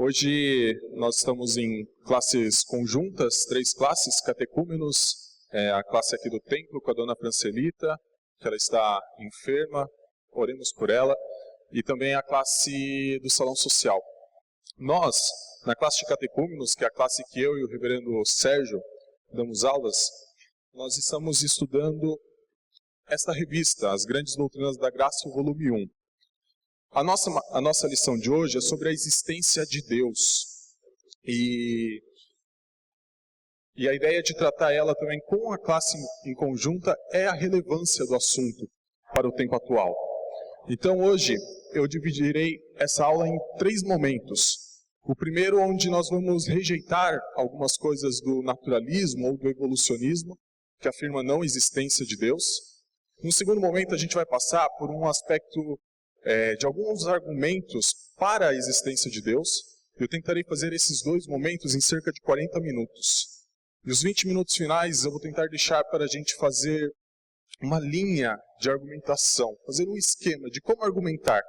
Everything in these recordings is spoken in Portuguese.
Hoje nós estamos em classes conjuntas, 3 classes, catecúmenos, a classe aqui do templo com a dona Francelita, que ela está enferma, oremos por ela, e também a classe do salão social. Nós, na classe de catecúmenos, que é a classe que eu e o reverendo Sérgio damos aulas, nós estamos estudando esta revista, As Grandes Doutrinas da Graça, o volume 1. A nossa lição de hoje é sobre a existência de Deus. E a ideia de tratar ela também com a classe em conjunta é a relevância do assunto para o tempo atual. Então hoje eu dividirei essa aula em 3 momentos. O primeiro, onde nós vamos rejeitar algumas coisas do naturalismo ou do evolucionismo, que afirma a não existência de Deus. No segundo momento a gente vai passar por um aspecto de alguns argumentos para a existência de Deus. Eu tentarei fazer esses 2 momentos em cerca de 40 minutos. E os 20 minutos finais eu vou tentar deixar para a gente fazer uma linha de argumentação, fazer um esquema de como argumentar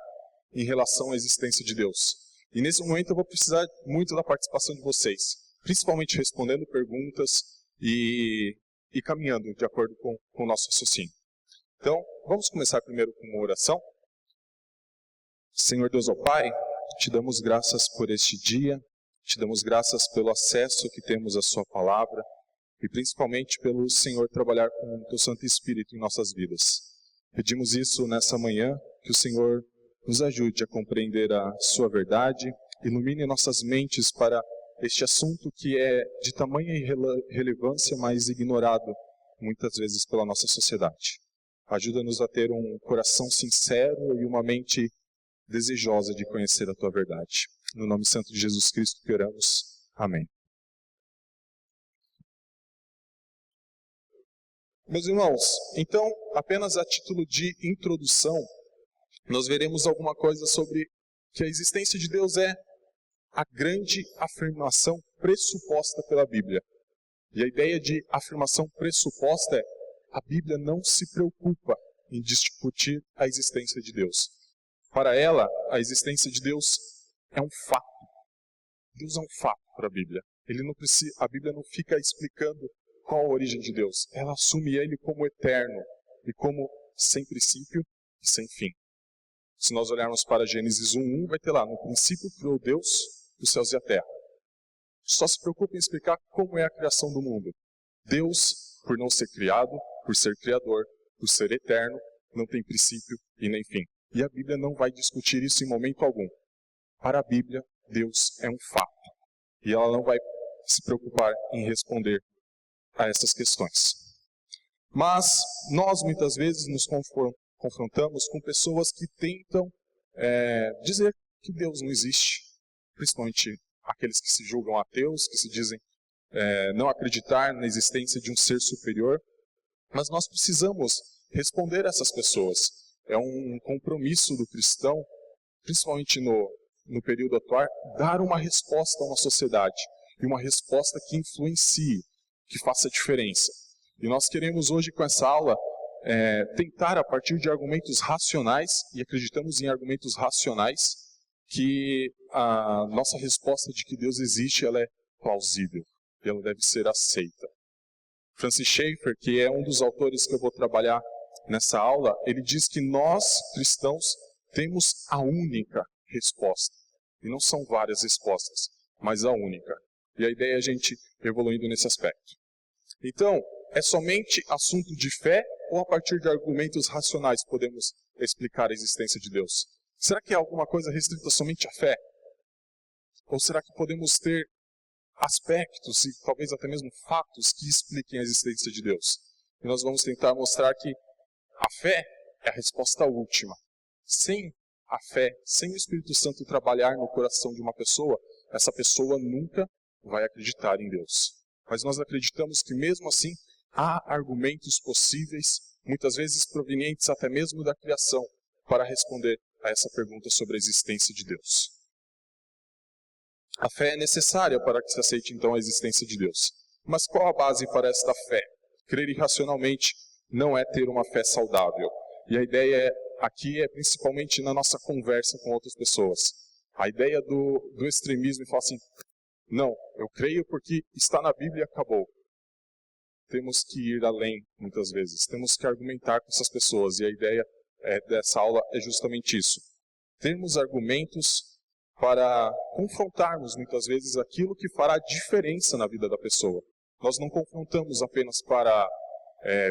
em relação à existência de Deus. E nesse momento eu vou precisar muito da participação de vocês, principalmente respondendo perguntas e caminhando de acordo com o nosso raciocínio. Então, vamos começar primeiro com uma oração. Senhor Deus, ó Pai, te damos graças por este dia, te damos graças pelo acesso que temos à sua palavra e principalmente pelo Senhor trabalhar com o teu Santo Espírito em nossas vidas. Pedimos isso nessa manhã, que o Senhor nos ajude a compreender a sua verdade, ilumine nossas mentes para este assunto que é de tamanha relevância, mas ignorado muitas vezes pela nossa sociedade. Ajuda-nos a ter um coração sincero e uma mente desejosa de conhecer a tua verdade. No nome santo de Jesus Cristo que oramos. Amém. Meus irmãos, então, apenas a título de introdução, nós veremos alguma coisa sobre que a existência de Deus é a grande afirmação pressuposta pela Bíblia. E a ideia de afirmação pressuposta é: a Bíblia não se preocupa em discutir a existência de Deus. Para ela, a existência de Deus é um fato. Deus é um fato para a Bíblia. A Bíblia não fica explicando qual a origem de Deus. Ela assume Ele como eterno e como sem princípio e sem fim. Se nós olharmos para Gênesis 1:1, vai ter lá: no princípio criou Deus os céus e a terra. Só se preocupa em explicar como é a criação do mundo. Deus, por não ser criado, por ser criador, por ser eterno, não tem princípio e nem fim. E a Bíblia não vai discutir isso em momento algum. Para a Bíblia, Deus é um fato. E ela não vai se preocupar em responder a essas questões. Mas nós muitas vezes nos confrontamos com pessoas que tentam dizer que Deus não existe. Principalmente aqueles que se julgam ateus, que se dizem não acreditar na existência de um ser superior. Mas nós precisamos responder a essas pessoas. É um compromisso do cristão, principalmente no período atual, dar uma resposta a uma sociedade. E uma resposta que influencie, que faça diferença. E nós queremos hoje, com essa aula, tentar, a partir de argumentos racionais, e acreditamos em argumentos racionais, que a nossa resposta de que Deus existe, ela é plausível. E ela deve ser aceita. Francis Schaeffer, que é um dos autores que eu vou trabalhar nessa aula, ele diz que nós, cristãos, temos a única resposta. E não são várias respostas, mas a única. E a ideia é a gente evoluindo nesse aspecto. Então, é somente assunto de fé ou a partir de argumentos racionais podemos explicar a existência de Deus? Será que é alguma coisa restrita somente à fé? Ou será que podemos ter aspectos e talvez até mesmo fatos que expliquem a existência de Deus? E nós vamos tentar mostrar que a fé é a resposta última. Sem a fé, sem o Espírito Santo trabalhar no coração de uma pessoa, essa pessoa nunca vai acreditar em Deus. Mas nós acreditamos que mesmo assim há argumentos possíveis, muitas vezes provenientes até mesmo da criação, para responder a essa pergunta sobre a existência de Deus. A fé é necessária para que se aceite então a existência de Deus. Mas qual a base para esta fé? Crer irracionalmente não é ter uma fé saudável. E a ideia aqui é principalmente na nossa conversa com outras pessoas. A ideia do extremismo e falar assim, não, eu creio porque está na Bíblia e acabou. Temos que ir além, muitas vezes. Temos que argumentar com essas pessoas. E a ideia dessa aula é justamente isso. Termos argumentos para confrontarmos, muitas vezes, aquilo que fará diferença na vida da pessoa. Nós não confrontamos apenas para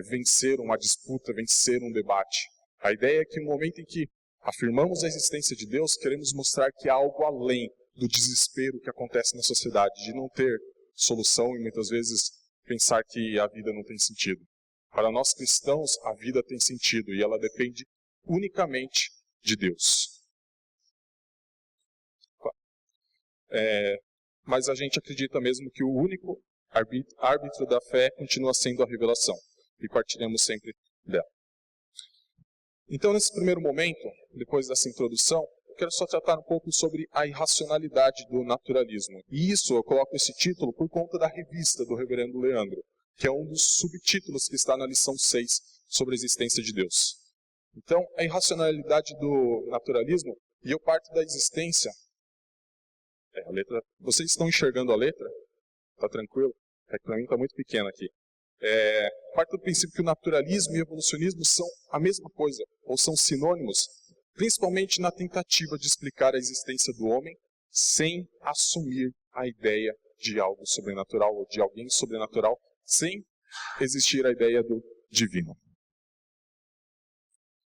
vencer uma disputa, vencer um debate. A ideia é que no momento em que afirmamos a existência de Deus, queremos mostrar que há algo além do desespero que acontece na sociedade, de não ter solução e muitas vezes pensar que a vida não tem sentido. Para nós cristãos, a vida tem sentido e ela depende unicamente de Deus. Mas a gente acredita mesmo que o único árbitro da fé continua sendo a revelação. E partiremos sempre dela. Então, nesse primeiro momento, depois dessa introdução, eu quero só tratar um pouco sobre a irracionalidade do naturalismo. E isso, eu coloco esse título por conta da revista do reverendo Leandro, que é um dos subtítulos que está na lição 6 sobre a existência de Deus. Então, a irracionalidade do naturalismo, e eu parto da existência... a letra, vocês estão enxergando a letra? Está tranquilo? É que para mim está muito pequena aqui. Parte do princípio que o naturalismo e o evolucionismo são a mesma coisa, ou são sinônimos, principalmente na tentativa de explicar a existência do homem sem assumir a ideia de algo sobrenatural ou de alguém sobrenatural, sem existir a ideia do divino.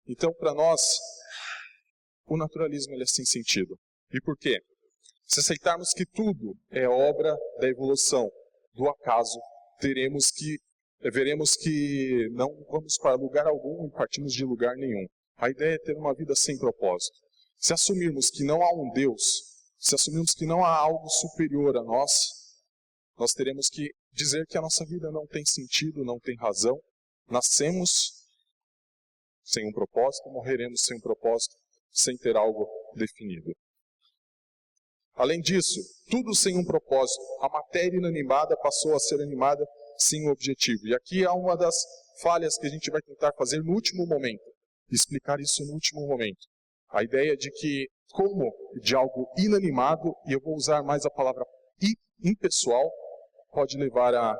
Então, para nós, o naturalismo ele é sem sentido. E por quê? Se aceitarmos que tudo é obra da evolução, do acaso, veremos que não vamos para lugar algum e partimos de lugar nenhum. A ideia é ter uma vida sem propósito. Se assumirmos que não há um Deus, se assumirmos que não há algo superior a nós teremos que dizer que a nossa vida não tem sentido, não tem razão. Nascemos sem um propósito, morreremos sem um propósito, sem ter algo definido. Além disso, tudo sem um propósito. A matéria inanimada passou a ser animada sem um objetivo. E aqui há uma das falhas que a gente vai tentar fazer no último momento. Explicar isso no último momento. A ideia de que, como de algo inanimado, e eu vou usar mais a palavra impessoal, pode levar a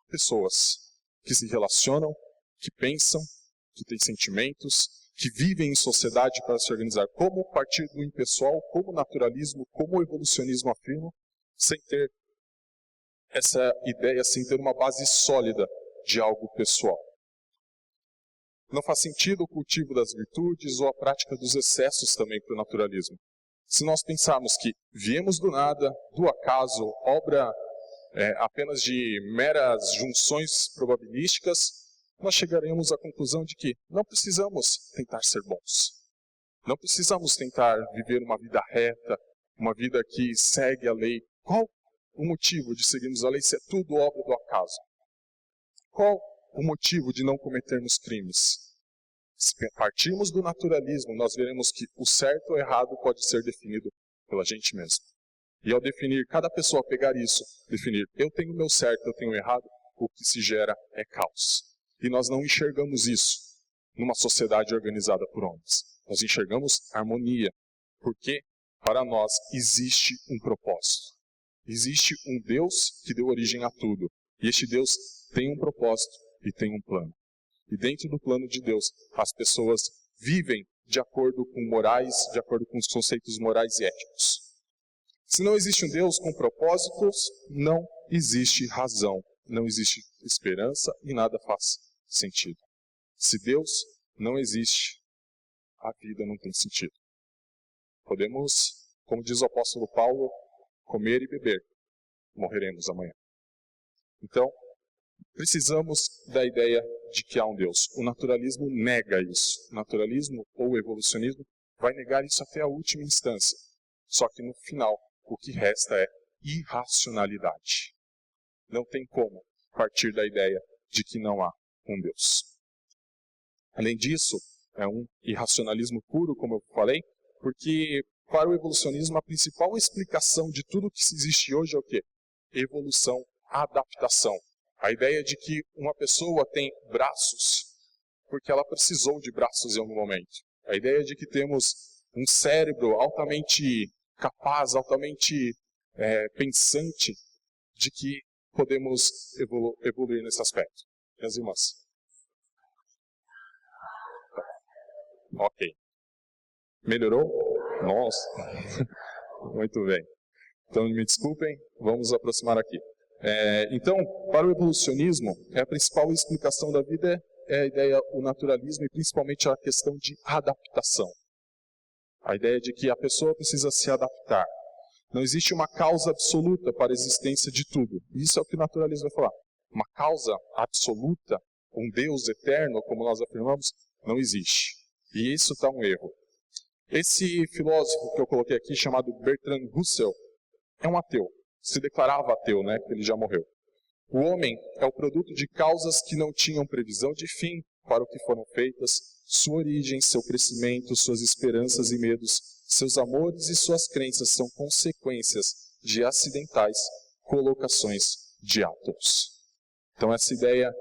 pessoas que se relacionam, que pensam, que têm sentimentos, que vivem em sociedade para se organizar. Como partir do impessoal, como o naturalismo, como o evolucionismo afirmam, sem ter essa ideia, sem ter uma base sólida de algo pessoal. Não faz sentido o cultivo das virtudes ou a prática dos excessos também para o naturalismo. Se nós pensarmos que viemos do nada, do acaso, obra apenas de meras junções probabilísticas, nós chegaremos à conclusão de que não precisamos tentar ser bons. Não precisamos tentar viver uma vida reta, uma vida que segue a lei. Qual o motivo de seguirmos a lei se é tudo obra do acaso? Qual o motivo de não cometermos crimes? Se partirmos do naturalismo, nós veremos que o certo ou errado pode ser definido pela gente mesmo. E ao definir, cada pessoa pegar isso, definir eu tenho o meu certo, eu tenho o errado, o que se gera é caos. E nós não enxergamos isso numa sociedade organizada por homens. Nós enxergamos harmonia, porque para nós existe um propósito. Existe um Deus que deu origem a tudo. E este Deus tem um propósito e tem um plano. E dentro do plano de Deus, as pessoas vivem de acordo com morais, de acordo com os conceitos morais e éticos. Se não existe um Deus com propósitos, não existe razão, não existe esperança e nada faz sentido. Se Deus não existe, a vida não tem sentido. Podemos, como diz o apóstolo Paulo, comer e beber, morreremos amanhã. Então, precisamos da ideia de que há um Deus. O naturalismo nega isso. O naturalismo ou o evolucionismo vai negar isso até a última instância. Só que no final, o que resta é irracionalidade. Não tem como partir da ideia de que não há um Deus. Além disso, é um irracionalismo puro, como eu falei, porque para o evolucionismo a principal explicação de tudo que existe hoje é o quê? Evolução, adaptação. A ideia de que uma pessoa tem braços porque ela precisou de braços em algum momento. A ideia de que temos um cérebro altamente capaz, altamente pensante, de que podemos evoluir nesse aspecto. Minhas irmãs. Ok. Melhorou? Nossa. Muito bem. Então, me desculpem, vamos nos aproximar aqui. Então, para o evolucionismo, a principal explicação da vida é a ideia, o naturalismo e principalmente a questão de adaptação. A ideia de que a pessoa precisa se adaptar. Não existe uma causa absoluta para a existência de tudo. Isso é o que o naturalismo vai falar. Uma causa absoluta, um Deus eterno, como nós afirmamos, não existe. E isso está um erro. Esse filósofo que eu coloquei aqui, chamado Bertrand Russell, é um ateu. Se declarava ateu, né? Porque ele já morreu. O homem é o produto de causas que não tinham previsão de fim para o que foram feitas, sua origem, seu crescimento, suas esperanças e medos, seus amores e suas crenças são consequências de acidentais colocações de átomos. Então essa ideia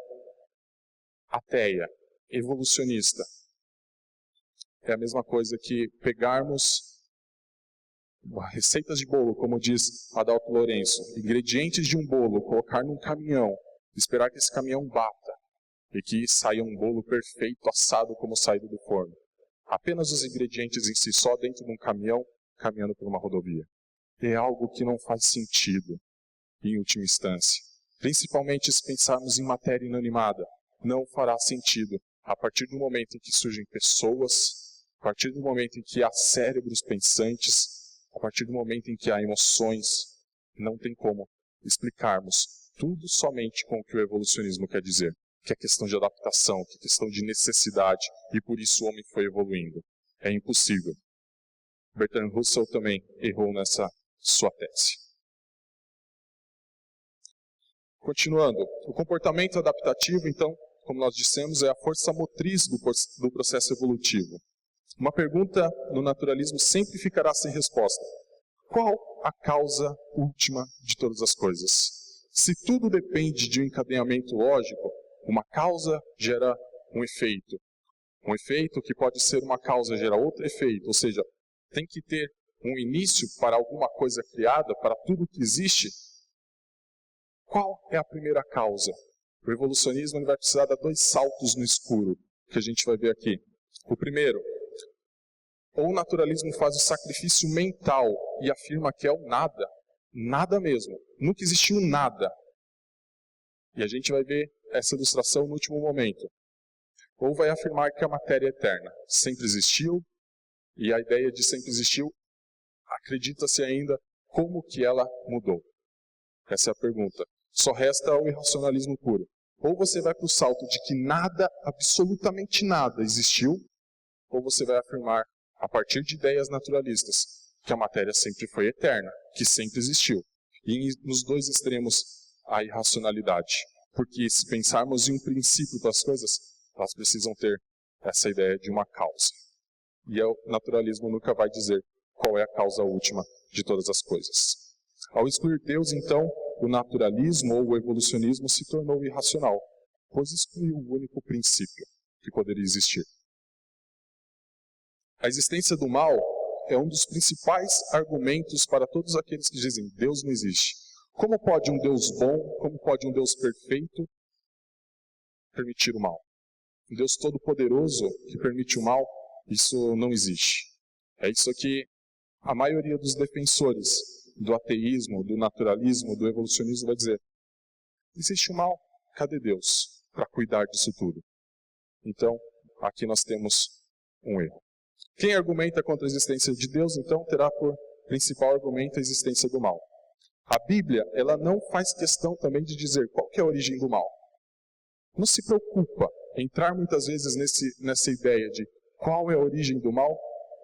ateia, evolucionista, é a mesma coisa que pegarmos receitas de bolo, como diz Adalto Lourenço, ingredientes de um bolo, colocar num caminhão, esperar que esse caminhão bata e que saia um bolo perfeito, assado como saído do forno. Apenas os ingredientes em si, só dentro de um caminhão, caminhando por uma rodovia. É algo que não faz sentido, em última instância. Principalmente se pensarmos em matéria inanimada, não fará sentido a partir do momento em que surgem pessoas, a partir do momento em que há cérebros pensantes, a partir do momento em que há emoções, não tem como explicarmos tudo somente com o que o evolucionismo quer dizer, que é questão de adaptação, que é questão de necessidade, e por isso o homem foi evoluindo. É impossível. Bertrand Russell também errou nessa sua tese. Continuando, o comportamento adaptativo, então, como nós dissemos, é a força motriz do processo evolutivo. Uma pergunta no naturalismo sempre ficará sem resposta. Qual a causa última de todas as coisas? Se tudo depende de um encadeamento lógico, uma causa gera um efeito. Um efeito que pode ser uma causa gera outro efeito. Ou seja, tem que ter um início para alguma coisa criada, para tudo que existe. Qual é a primeira causa? O evolucionismo ele vai precisar dar 2 saltos no escuro, que a gente vai ver aqui. O primeiro, ou o naturalismo faz o sacrifício mental e afirma que é o nada, nada mesmo, nunca existiu nada. E a gente vai ver essa ilustração no último momento. Ou vai afirmar que a matéria é eterna, sempre existiu, e a ideia de sempre existiu, acredita-se ainda como que ela mudou. Essa é a pergunta. Só resta o irracionalismo puro. Ou você vai para o salto de que nada, absolutamente nada existiu, ou você vai afirmar, a partir de ideias naturalistas, que a matéria sempre foi eterna, que sempre existiu. E nos 2 extremos, a irracionalidade. Porque se pensarmos em um princípio das coisas, elas precisam ter essa ideia de uma causa. E o naturalismo nunca vai dizer qual é a causa última de todas as coisas. Ao excluir Deus, então, o naturalismo ou o evolucionismo se tornou irracional, pois excluiu o único princípio que poderia existir. A existência do mal é um dos principais argumentos para todos aqueles que dizem Deus não existe. Como pode um Deus bom, como pode um Deus perfeito permitir o mal? Um Deus todo-poderoso que permite o mal, isso não existe. É isso que a maioria dos defensores do ateísmo, do naturalismo, do evolucionismo vai dizer. Existe o mal, cadê Deus para cuidar disso tudo? Então, aqui nós temos um erro. Quem argumenta contra a existência de Deus, então, terá por principal argumento a existência do mal. A Bíblia, ela não faz questão também de dizer qual que é a origem do mal. Não se preocupa em entrar muitas vezes nessa ideia de qual é a origem do mal,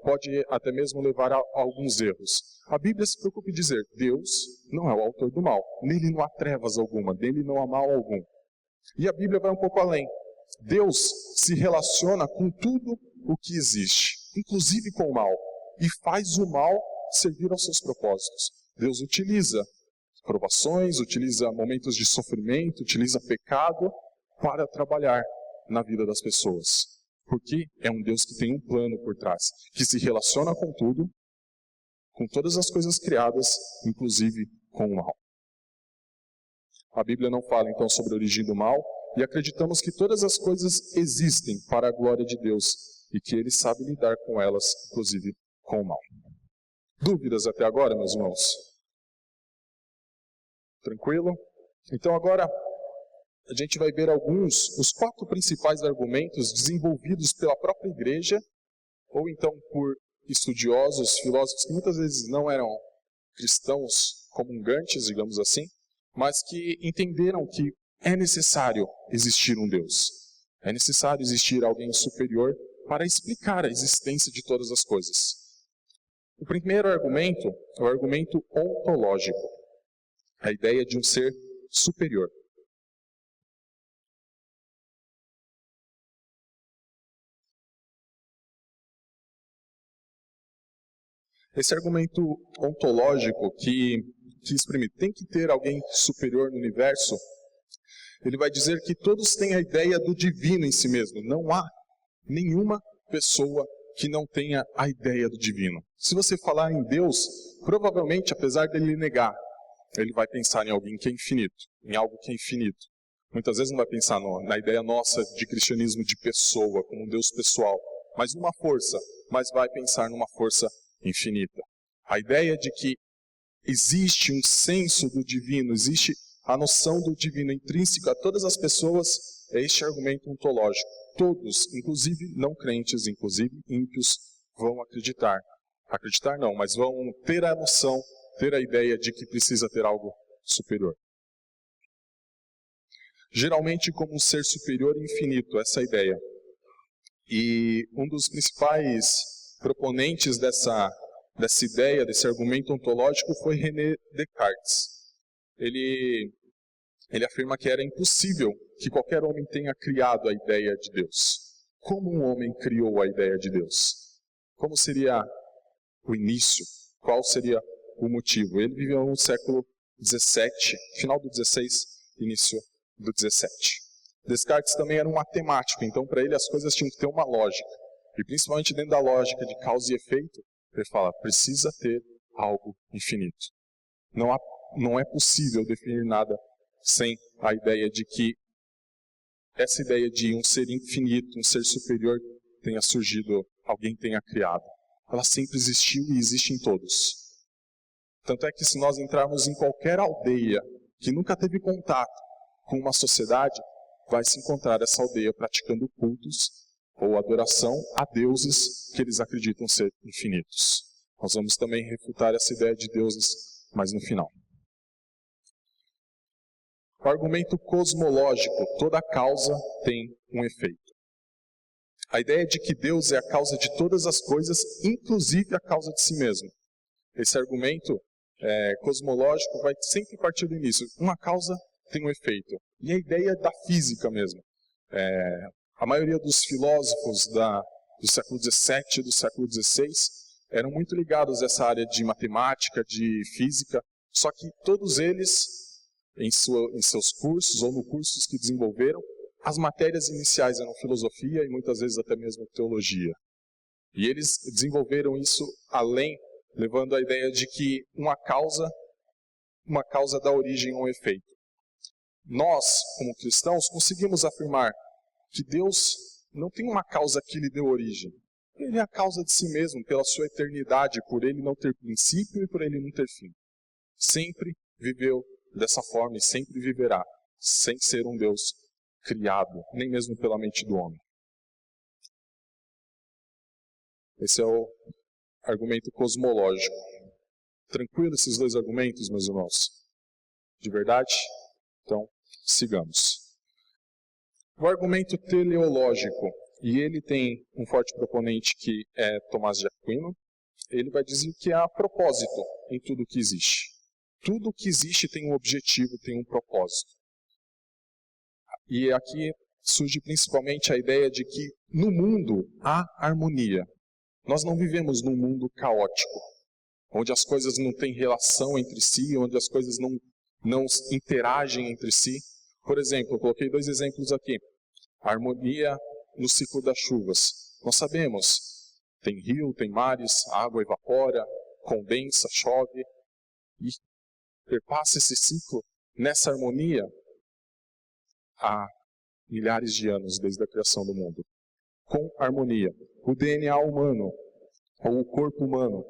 pode até mesmo levar a alguns erros. A Bíblia se preocupa em dizer, Deus não é o autor do mal, nele não há trevas alguma, nele não há mal algum. E a Bíblia vai um pouco além. Deus se relaciona com tudo o que existe, inclusive com o mal, e faz o mal servir aos seus propósitos. Deus utiliza provações, utiliza momentos de sofrimento, utiliza pecado para trabalhar na vida das pessoas. Porque é um Deus que tem um plano por trás, que se relaciona com tudo, com todas as coisas criadas, inclusive com o mal. A Bíblia não fala então sobre a origem do mal, e acreditamos que todas as coisas existem para a glória de Deus, e que Ele sabe lidar com elas, inclusive com o mal. Dúvidas até agora, meus irmãos? Tranquilo? Então agora a gente vai ver os 4 principais argumentos desenvolvidos pela própria igreja, ou então por estudiosos, filósofos que muitas vezes não eram cristãos comungantes, digamos assim, mas que entenderam que é necessário existir um Deus. É necessário existir alguém superior para explicar a existência de todas as coisas. O primeiro argumento é o argumento ontológico, a ideia de um ser superior. Esse argumento ontológico que exprime tem que ter alguém superior no universo, ele vai dizer que todos têm a ideia do divino em si mesmo. Não há nenhuma pessoa que não tenha a ideia do divino. Se você falar em Deus, provavelmente, apesar dele negar, ele vai pensar em alguém que é infinito, em algo que é infinito. Muitas vezes não vai pensar na ideia nossa de cristianismo de pessoa, como um Deus pessoal, mas numa força, mas vai pensar numa força infinita. A ideia de que existe um senso do divino, existe a noção do divino intrínseca a todas as pessoas, é este argumento ontológico. Todos, inclusive não crentes, inclusive ímpios, vão acreditar. Acreditar não, mas vão ter a noção, ter a ideia de que precisa ter algo superior. Geralmente como um ser superior e infinito, essa é a ideia. E um dos principais proponentes dessa ideia, desse argumento ontológico, foi René Descartes. Ele afirma que era impossível que qualquer homem tenha criado a ideia de Deus. Como um homem criou a ideia de Deus? Como seria o início? Qual seria o motivo? Ele viveu no século XVII, final do XVI, início do XVII. Descartes também era um matemático, então para ele as coisas tinham que ter uma lógica. E principalmente dentro da lógica de causa e efeito, ele fala, precisa ter algo infinito. Não é possível definir nada sem a ideia de que essa ideia de um ser infinito, um ser superior, tenha surgido, alguém tenha criado. Ela sempre existiu e existe em todos. Tanto é que se nós entrarmos em qualquer aldeia que nunca teve contato com uma sociedade, vai se encontrar essa aldeia praticando cultos ou adoração a deuses que eles acreditam ser infinitos. Nós vamos também refutar essa ideia de deuses, mas no final. O argumento cosmológico, toda causa tem um efeito. A ideia de que Deus é a causa de todas as coisas, inclusive a causa de si mesmo. Esse argumento cosmológico vai sempre partir do início. Uma causa tem um efeito. E a ideia da física mesmo. A maioria dos filósofos do século XVII e do século XVI eram muito ligados a essa área de matemática, de física, só que todos eles, em seus cursos ou no cursos que desenvolveram, as matérias iniciais eram filosofia e muitas vezes até mesmo teologia. E eles desenvolveram isso além, levando a ideia de que uma causa dá origem a um efeito. Nós, como cristãos, conseguimos afirmar que Deus não tem uma causa que lhe deu origem. Ele é a causa de si mesmo, pela sua eternidade, por ele não ter princípio e por ele não ter fim. Sempre viveu dessa forma e sempre viverá, sem ser um Deus criado, nem mesmo pela mente do homem. Esse é o argumento cosmológico. Tranquilo esses dois argumentos, meus irmãos? De verdade? Então, sigamos. O argumento teleológico, e ele tem um forte proponente que é Tomás de Aquino, ele vai dizer que há propósito em tudo que existe. Tudo que existe tem um objetivo, tem um propósito. E aqui surge principalmente a ideia de que no mundo há harmonia. Nós não vivemos num mundo caótico, onde as coisas não têm relação entre si, onde as coisas não interagem entre si. Por exemplo, eu coloquei 2 exemplos aqui. A harmonia no ciclo das chuvas? Nós sabemos, tem rio, tem mares, a água evapora, condensa, chove, e perpassa esse ciclo nessa harmonia há milhares de anos, desde a criação do mundo. Com harmonia. O DNA humano, ou o corpo humano,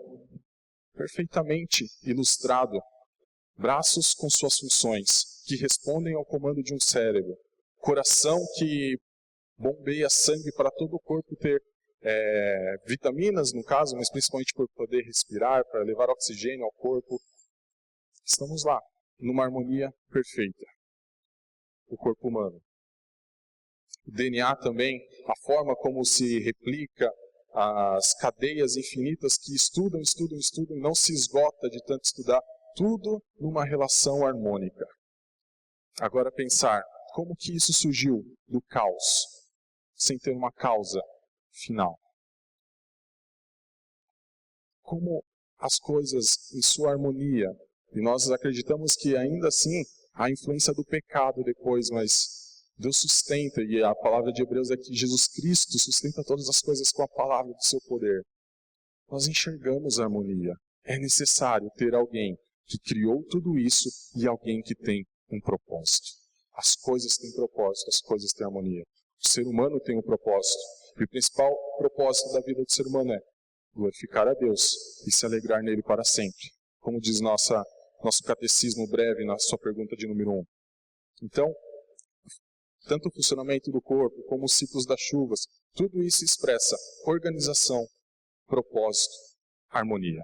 perfeitamente ilustrado, braços com suas funções, que respondem ao comando de um cérebro, coração que bombeia sangue para todo o corpo ter vitaminas, no caso, mas principalmente por poder respirar, para levar oxigênio ao corpo. Estamos lá, numa harmonia perfeita. O corpo humano. O DNA também, a forma como se replica, as cadeias infinitas que estudam e não se esgota de tanto estudar, tudo numa relação harmônica. Agora pensar, como que isso surgiu do caos, sem ter uma causa final? Como as coisas em sua harmonia, e nós acreditamos que ainda assim há influência do pecado depois, mas Deus sustenta, e a palavra de Hebreus é que Jesus Cristo sustenta todas as coisas com a palavra do seu poder. Nós enxergamos a harmonia. É necessário ter alguém que criou tudo isso e alguém que tem um propósito. As coisas têm propósito, as coisas têm harmonia. O ser humano tem um propósito. E o principal propósito da vida do ser humano é glorificar a Deus e se alegrar nele para sempre. Como diz nosso catecismo breve na sua pergunta de número 1. Então, tanto o funcionamento do corpo, como os ciclos das chuvas, tudo isso expressa organização, propósito, harmonia.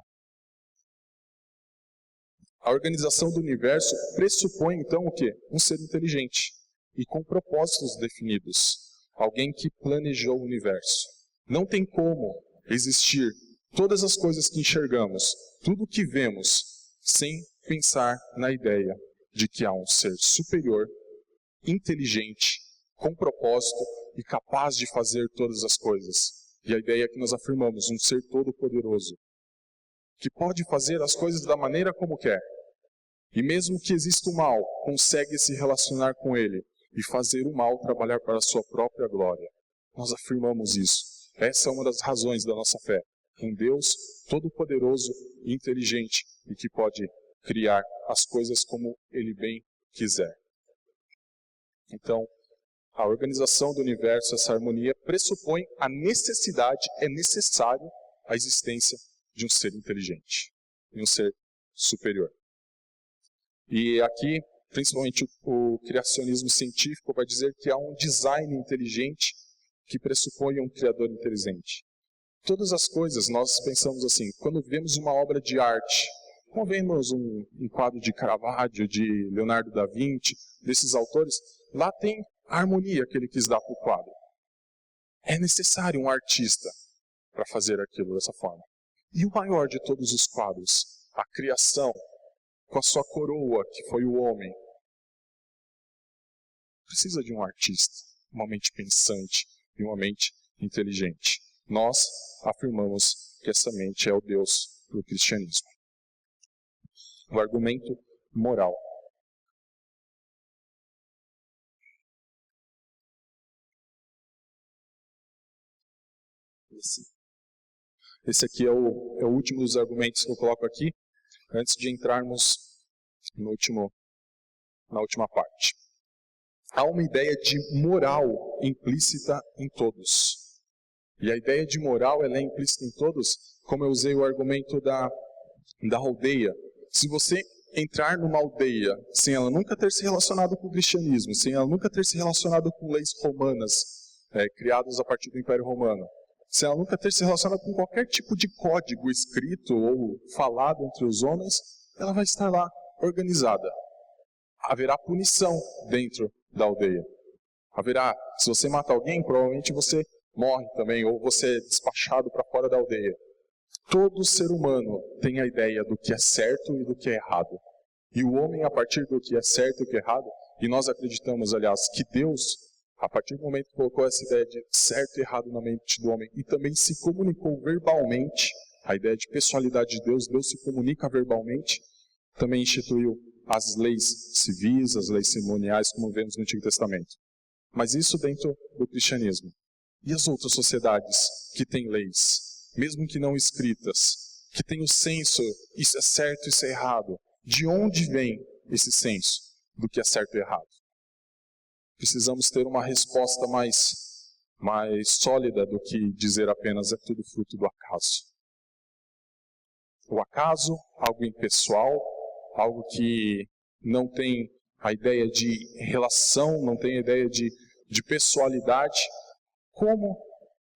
A organização do universo pressupõe, então, o quê? Um ser inteligente e com propósitos definidos. Alguém que planejou o universo. Não tem como existir todas as coisas que enxergamos, tudo que vemos, sem pensar na ideia de que há um ser superior, inteligente, com propósito e capaz de fazer todas as coisas. E a ideia é que nós afirmamos, um ser todo-poderoso, que pode fazer as coisas da maneira como quer. E mesmo que exista o mal, consegue se relacionar com ele e fazer o mal trabalhar para a sua própria glória. Nós afirmamos isso. Essa é uma das razões da nossa fé. Um Deus todo-poderoso e inteligente e que pode criar as coisas como ele bem quiser. Então, a organização do universo, essa harmonia, pressupõe a necessidade, é necessário a existência de um ser inteligente, de um ser superior. E aqui, principalmente o criacionismo científico vai dizer que há um design inteligente que pressupõe um criador inteligente. Todas as coisas, nós pensamos assim, quando vemos uma obra de arte, quando vemos um quadro de Caravaggio, de Leonardo da Vinci, desses autores, lá tem a harmonia que ele quis dar para o quadro. É necessário um artista para fazer aquilo dessa forma. E o maior de todos os quadros, a criação, com a sua coroa, que foi o homem, precisa de um artista, uma mente pensante e uma mente inteligente. Nós afirmamos que essa mente é o Deus do cristianismo. O argumento moral. Esse aqui é o último dos argumentos que eu coloco aqui, antes de entrarmos na última parte. Há uma ideia de moral implícita em todos. E a ideia de moral ela é implícita em todos, como eu usei o argumento da aldeia. Se você entrar numa aldeia sem ela nunca ter se relacionado com o cristianismo, sem ela nunca ter se relacionado com leis romanas, criadas a partir do Império Romano, sem ela nunca ter se relacionado com qualquer tipo de código escrito ou falado entre os homens, ela vai estar lá organizada. Haverá punição dentro da aldeia. Se você mata alguém, provavelmente você morre também, ou você é despachado para fora da aldeia. Todo ser humano tem a ideia do que é certo e do que é errado. E o homem, a partir do que é certo e do que é errado, e nós acreditamos, aliás, que Deus, a partir do momento que colocou essa ideia de certo e errado na mente do homem, e também se comunicou verbalmente, a ideia de pessoalidade de Deus, Deus se comunica verbalmente, também instituiu as leis civis, as leis cerimoniais, como vemos no Antigo Testamento. Mas isso dentro do cristianismo. E as outras sociedades que têm leis, mesmo que não escritas, que têm o senso, isso é certo, isso é errado. De onde vem esse senso do que é certo e errado? Precisamos ter uma resposta mais sólida do que dizer apenas é tudo fruto do acaso. O acaso, algo impessoal, algo que não tem a ideia de relação, não tem a ideia de pessoalidade, como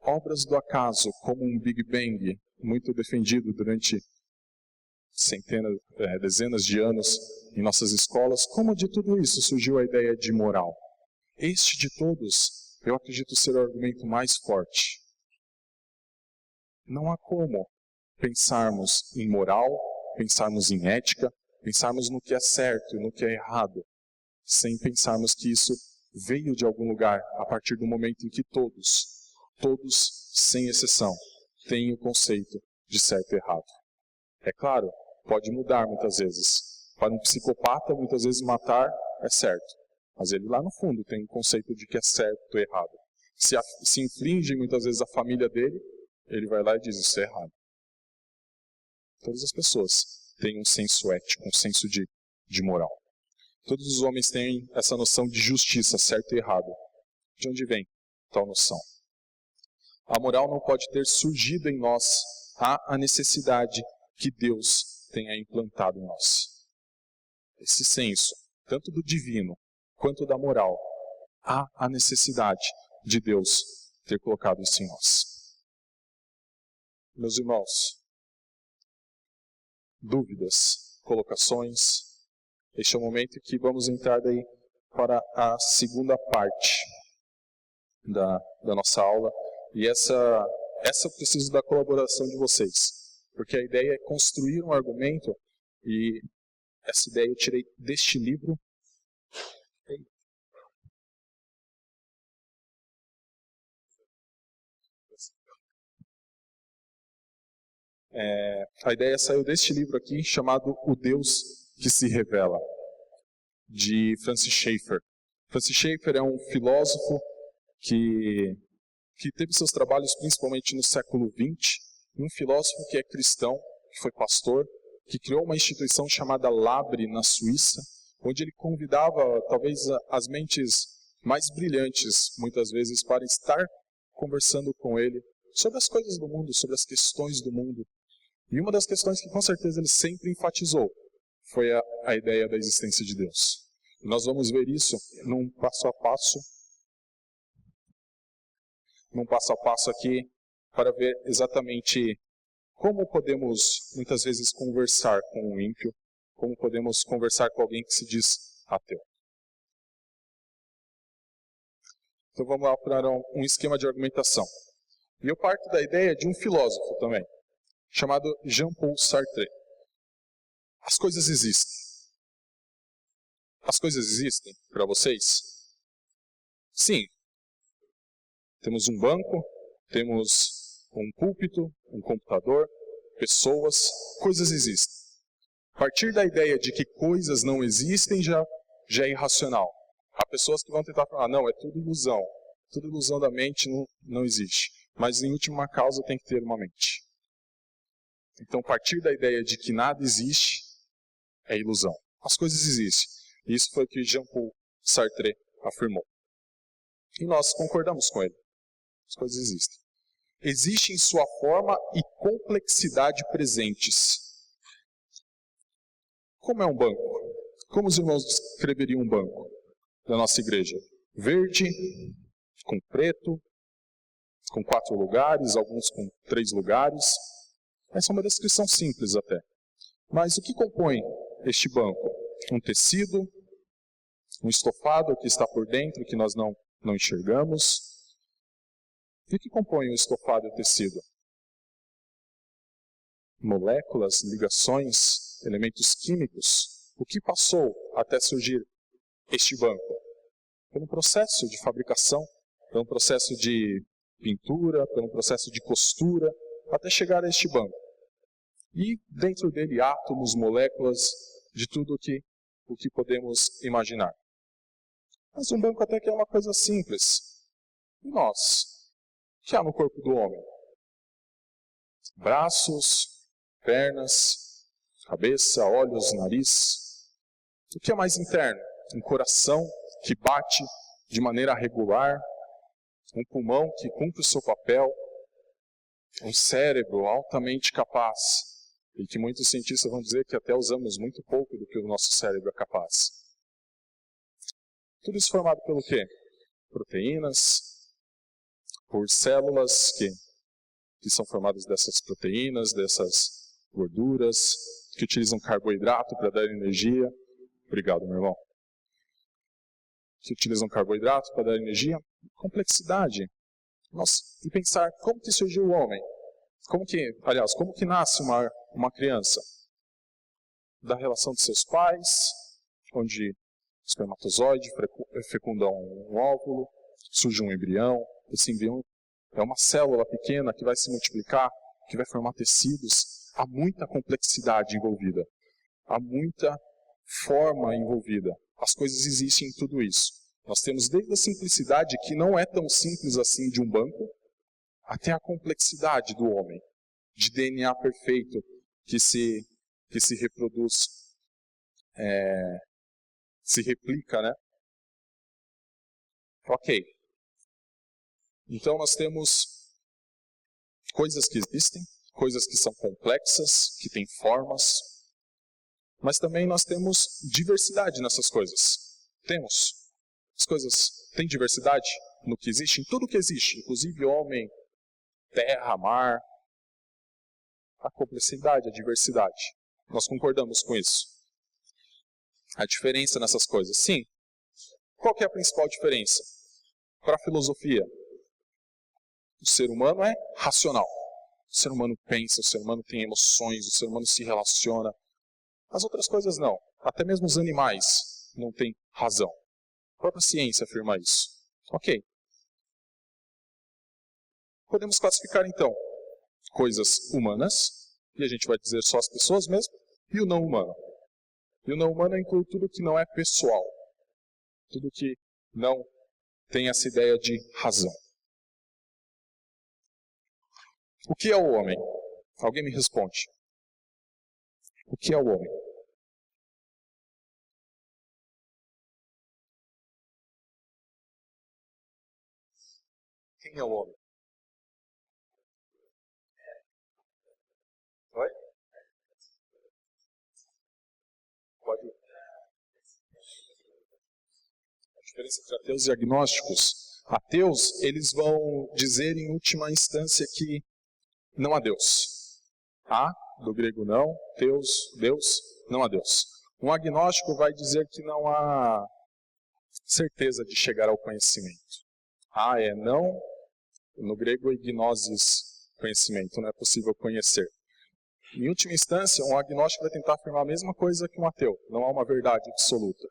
obras do acaso, como um Big Bang, muito defendido durante dezenas de anos em nossas escolas, como de tudo isso surgiu a ideia de moral. Este de todos, eu acredito ser o argumento mais forte. Não há como pensarmos em moral, pensarmos em ética, pensarmos no que é certo e no que é errado, sem pensarmos que isso veio de algum lugar a partir do momento em que todos, sem exceção, têm o conceito de certo e errado. É claro, pode mudar muitas vezes. Para um psicopata, muitas vezes matar é certo. Mas ele lá no fundo tem um conceito de que é certo e errado. Se inflige muitas vezes a família dele, ele vai lá e diz isso é errado. Todas as pessoas têm um senso ético, um senso de moral. Todos os homens têm essa noção de justiça, certo e errado. De onde vem tal noção? A moral não pode ter surgido em nós. Há a necessidade que Deus tenha implantado em nós. Esse senso, tanto do divino quanto da moral, há a necessidade de Deus ter colocado isso em nós. Meus irmãos, dúvidas, colocações? Este é o momento em que vamos entrar daí para a segunda parte da nossa aula. E essa eu preciso da colaboração de vocês. Porque a ideia é construir um argumento, e essa ideia eu tirei deste livro. A ideia saiu deste livro aqui, chamado O Deus que se Revela, de Francis Schaeffer. Francis Schaeffer é um filósofo que teve seus trabalhos principalmente no século XX, um filósofo que é cristão, que foi pastor, que criou uma instituição chamada Labre, na Suíça, onde ele convidava talvez as mentes mais brilhantes, muitas vezes, para estar conversando com ele sobre as coisas do mundo, sobre as questões do mundo. E uma das questões que com certeza ele sempre enfatizou foi a ideia da existência de Deus. E nós vamos ver isso num passo a passo aqui, para ver exatamente como podemos muitas vezes conversar com um ímpio, como podemos conversar com alguém que se diz ateu. Então vamos lá para um esquema de argumentação. E eu parto da ideia de um filósofo também, chamado Jean-Paul Sartre. As coisas existem. As coisas existem para vocês? Sim. Temos um banco, temos um púlpito, um computador, pessoas, coisas existem. A partir da ideia de que coisas não existem já é irracional. Há pessoas que vão tentar falar, não, é tudo ilusão da mente, não existe. Mas em última causa tem que ter uma mente. Então, a partir da ideia de que nada existe, é ilusão. As coisas existem. Isso foi o que Jean-Paul Sartre afirmou. E nós concordamos com ele. As coisas existem. Existem em sua forma e complexidade presentes. Como é um banco? Como os irmãos descreveriam um banco da nossa igreja? Verde, com preto, com 4 lugares, alguns com 3 lugares. Essa é uma descrição simples até. Mas o que compõe este banco? Um tecido, um estofado que está por dentro, que nós não enxergamos. E o que compõe o estofado e o tecido? Moléculas, ligações, elementos químicos. O que passou até surgir este banco? Pelo processo de fabricação, pelo processo de pintura, pelo processo de costura, até chegar a este banco. E dentro dele átomos, moléculas, de tudo o que podemos imaginar. Mas um banco até que é uma coisa simples. E nós? que há no corpo do homem? Braços, pernas, cabeça, olhos, nariz. O que é mais interno? Um coração que bate de maneira regular, um pulmão que cumpre o seu papel, um cérebro altamente capaz, e que muitos cientistas vão dizer que até usamos muito pouco do que o nosso cérebro é capaz. Tudo isso formado pelo quê? Proteínas, por células que são formadas dessas proteínas, dessas gorduras, que utilizam carboidrato para dar energia. Obrigado, meu irmão. Que utilizam carboidrato para dar energia. Complexidade. E pensar como que surgiu o homem. Como que nasce uma criança? Da relação de seus pais, onde o espermatozoide fecunda um óvulo, surge um embrião. Esse embrião é uma célula pequena que vai se multiplicar, que vai formar tecidos. Há muita complexidade envolvida. Há muita forma envolvida. As coisas existem em tudo isso. Nós temos desde a simplicidade, que não é tão simples assim, de um banco, até a complexidade do homem, de DNA perfeito, que se reproduz, se replica, né? Ok. Então nós temos coisas que existem, coisas que são complexas, que têm formas, mas também nós temos diversidade nessas coisas. Temos. As coisas têm diversidade no que existe, em tudo que existe, inclusive homem, terra, mar. A complexidade, a diversidade. Nós concordamos com isso. A diferença nessas coisas. Sim. Qual que é a principal diferença? Para a filosofia. O ser humano é racional. O ser humano pensa, o ser humano tem emoções, o ser humano se relaciona. As outras coisas não. Até mesmo os animais não têm razão. A própria ciência afirma isso. Ok. Podemos classificar então coisas humanas, e a gente vai dizer só as pessoas mesmo, e o não humano. E o não humano inclui tudo que não é pessoal. Tudo que não tem essa ideia de razão. O que é o homem? Alguém me responde. O que é o homem? Quem é o homem? Oi? Pode. A diferença entre ateus e agnósticos. Ateus, eles vão dizer em última instância que não há Deus. Do grego não, Deus, não há Deus. Um agnóstico vai dizer que não há certeza de chegar ao conhecimento. Não. No grego, ignosis, conhecimento, não é possível conhecer. Em última instância, um agnóstico vai tentar afirmar a mesma coisa que um ateu. Não há uma verdade absoluta.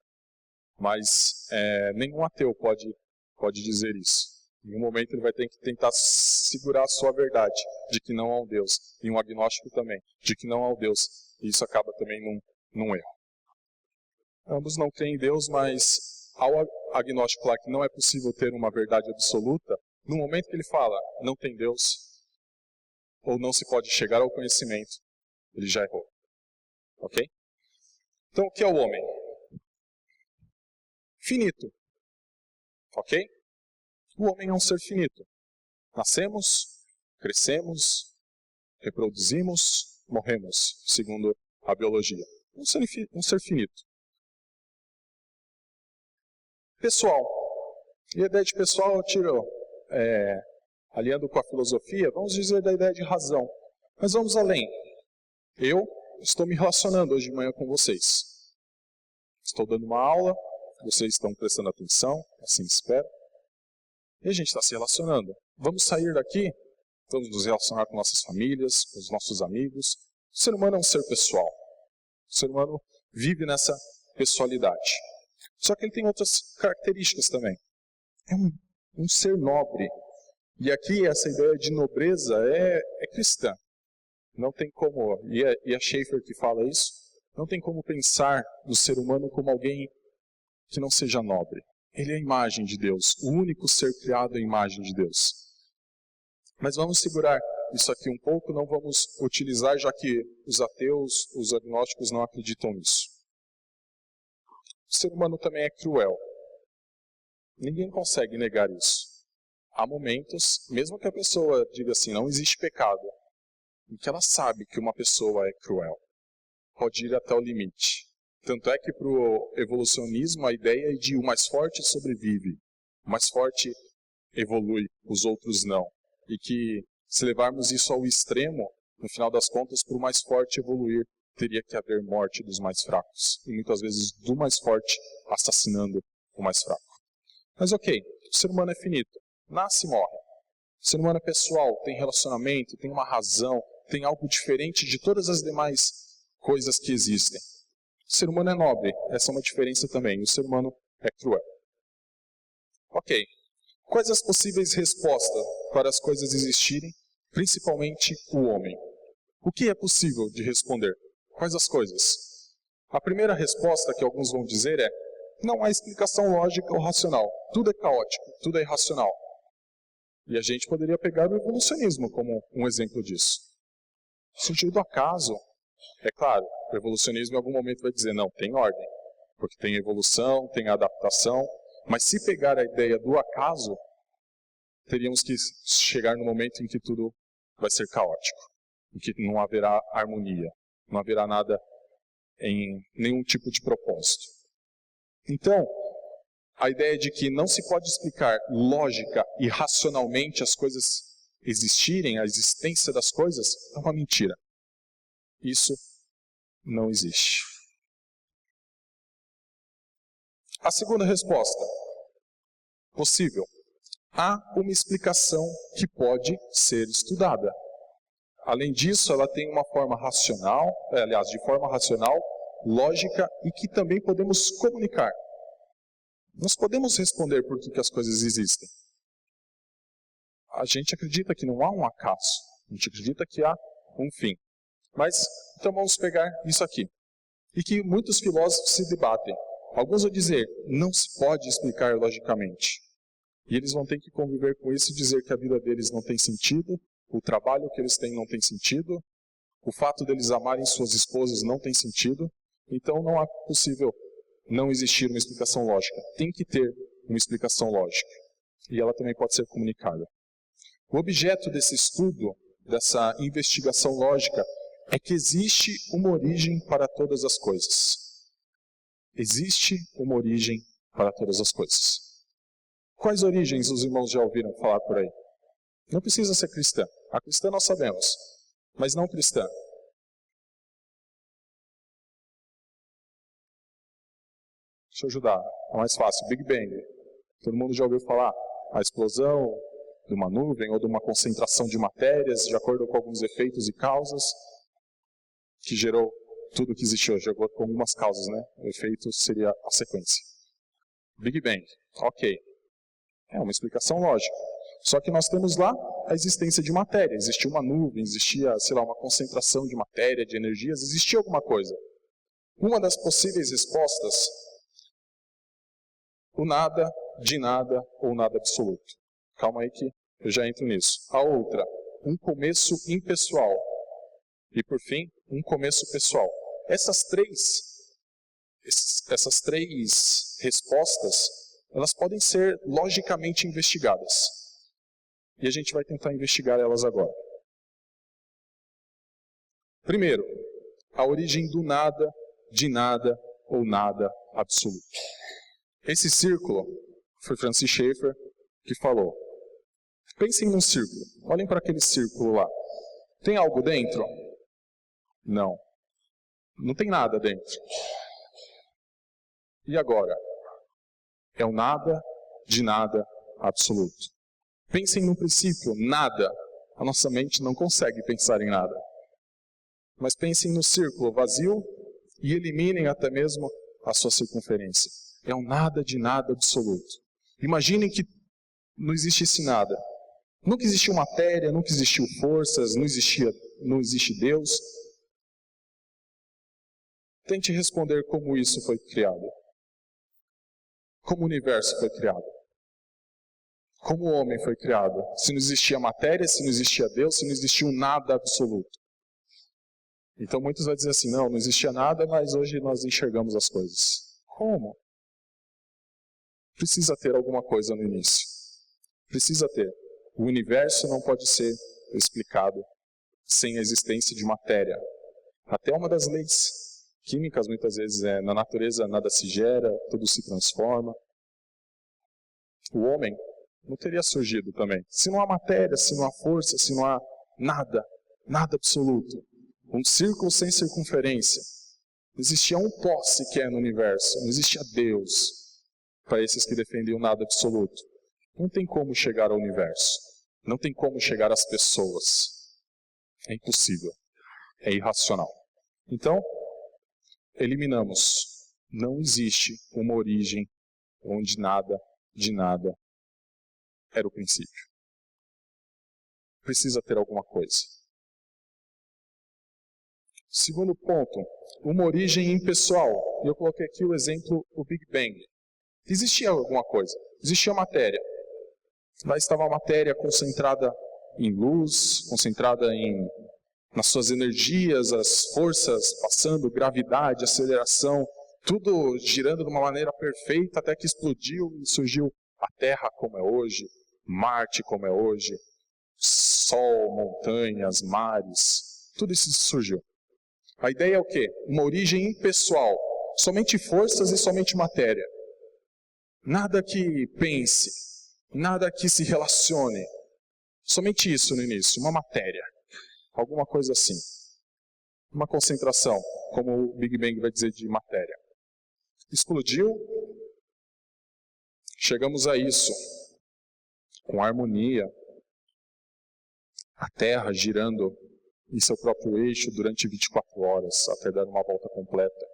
Mas nenhum ateu pode dizer isso. Em um momento ele vai ter que tentar segurar a sua verdade de que não há um Deus. E um agnóstico também, de que não há um Deus. E isso acaba também num erro. Ambos não creem em Deus, mas ao agnóstico falar que não é possível ter uma verdade absoluta, no momento que ele fala não tem Deus, ou não se pode chegar ao conhecimento, ele já errou. Ok? Então, o que é o homem? Finito. Ok? O homem é um ser finito. Nascemos, crescemos, reproduzimos, morremos, segundo a biologia. Um ser finito. Pessoal. E a ideia de pessoal eu tiro, aliando com a filosofia, vamos dizer da ideia de razão. Mas vamos além. Eu estou me relacionando hoje de manhã com vocês. Estou dando uma aula, vocês estão prestando atenção, assim espero. E a gente está se relacionando. Vamos sair daqui, vamos nos relacionar com nossas famílias, com os nossos amigos. O ser humano é um ser pessoal. O ser humano vive nessa pessoalidade. Só que ele tem outras características também. É um ser nobre. E aqui essa ideia de nobreza é cristã. Não tem como, e é Schaeffer que fala isso, não tem como pensar no ser humano como alguém que não seja nobre. Ele é a imagem de Deus, o único ser criado à imagem de Deus. Mas vamos segurar isso aqui um pouco, não vamos utilizar, já que os ateus, os agnósticos não acreditam nisso. O ser humano também é cruel. Ninguém consegue negar isso. Há momentos, mesmo que a pessoa diga assim, não existe pecado, em que ela sabe que uma pessoa é cruel. Pode ir até o limite. Tanto é que para o evolucionismo a ideia é de o mais forte sobrevive, o mais forte evolui, os outros não. E que se levarmos isso ao extremo, no final das contas, para o mais forte evoluir, teria que haver morte dos mais fracos. E muitas vezes do mais forte assassinando o mais fraco. Mas ok, o ser humano é finito. Nasce e morre. O ser humano é pessoal, tem relacionamento, tem uma razão, tem algo diferente de todas as demais coisas que existem. O ser humano é nobre, essa é uma diferença também. O ser humano é cruel. Ok. Quais as possíveis respostas para as coisas existirem, principalmente o homem? O que é possível de responder? Quais as coisas? A primeira resposta que alguns vão dizer é: não há explicação lógica ou racional. Tudo é caótico, tudo é irracional. E a gente poderia pegar o evolucionismo como um exemplo disso. No sentido do acaso, é claro, o evolucionismo em algum momento vai dizer, não, tem ordem, porque tem evolução, tem adaptação, mas se pegar a ideia do acaso, teríamos que chegar no momento em que tudo vai ser caótico, em que não haverá harmonia, não haverá nada em nenhum tipo de propósito. Então, a ideia de que não se pode explicar lógica e racionalmente as coisas existirem, a existência das coisas, é uma mentira. Isso não existe. A segunda resposta, possível. Há uma explicação que pode ser estudada. Além disso, ela tem uma forma racional, de forma racional, lógica e que também podemos comunicar. Nós podemos responder por que as coisas existem. A gente acredita que não há um acaso. A gente acredita que há um fim. Mas, então vamos pegar isso aqui. E que muitos filósofos se debatem. Alguns vão dizer, não se pode explicar logicamente. E eles vão ter que conviver com isso e dizer que a vida deles não tem sentido, o trabalho que eles têm não tem sentido, o fato deles amarem suas esposas não tem sentido. Então não é possível não existir uma explicação lógica. Tem que ter uma explicação lógica. E ela também pode ser comunicada. O objeto desse estudo, dessa investigação lógica, é que existe uma origem para todas as coisas. Existe uma origem para todas as coisas. Quais origens os irmãos já ouviram falar por aí? Não precisa ser cristã. A cristã nós sabemos, mas não cristã. Deixa eu ajudar, é mais fácil. Big Bang. Todo mundo já ouviu falar? A explosão de uma nuvem ou de uma concentração de matérias, de acordo com alguns efeitos e causas, que gerou tudo que existe hoje, de acordo com algumas causas, né? O efeito seria a sequência. Big Bang, ok. É uma explicação lógica. Só que nós temos lá a existência de matéria. Existia uma nuvem, existia, sei lá, uma concentração de matéria, de energias, existia alguma coisa. Uma das possíveis respostas, o nada, de nada ou nada absoluto. Calma aí que eu já entro nisso. A outra, um começo impessoal. E por fim, um começo pessoal. Essas três respostas, elas podem ser logicamente investigadas. E a gente vai tentar investigar elas agora. Primeiro, a origem do nada, de nada ou nada absoluto. Esse círculo foi Francis Schaeffer que falou. Pensem num círculo. Olhem para aquele círculo lá. Tem algo dentro? Não. Não tem nada dentro. E agora? É o nada, de nada absoluto. Pensem no princípio, nada. A nossa mente não consegue pensar em nada. Mas pensem no círculo vazio e eliminem até mesmo a sua circunferência. É um nada de nada absoluto. Imaginem que não existisse nada. Nunca existiu matéria, nunca existiu forças, não existe Deus. Tente responder como isso foi criado. Como o universo foi criado. como o homem foi criado. Se não existia matéria, se não existia Deus, se não existia um nada absoluto. Então muitos vão dizer assim, não existia nada, mas hoje nós enxergamos as coisas. Como? Precisa ter alguma coisa no início. Precisa ter. O universo não pode ser explicado sem a existência de matéria. Até uma das leis químicas, muitas vezes, na natureza nada se gera, tudo se transforma. O homem não teria surgido também. Se não há matéria, se não há força, se não há nada, nada absoluto. Um círculo sem circunferência. Não existia um pó sequer no universo. Não existia Deus para esses que defendiam nada absoluto. Não tem como chegar ao universo. Não tem como chegar às pessoas. É impossível. É irracional. Então, eliminamos. Não existe uma origem onde nada de nada era o princípio. Precisa ter alguma coisa. Segundo ponto, uma origem impessoal. E eu coloquei aqui o exemplo do Big Bang. Existia alguma coisa, existia matéria. Lá estava a matéria concentrada em luz, concentrada nas suas energias, as forças passando, gravidade, aceleração, tudo girando de uma maneira perfeita até que explodiu e surgiu a Terra como é hoje, Marte como é hoje, Sol, montanhas, mares, tudo isso surgiu. A ideia é o quê? Uma origem impessoal, somente forças e somente matéria. Nada que pense, nada que se relacione, somente isso no início, uma matéria, alguma coisa assim. Uma concentração, como o Big Bang vai dizer de matéria. Explodiu, chegamos a isso, com harmonia, a Terra girando em seu próprio eixo durante 24 horas, até dar uma volta completa.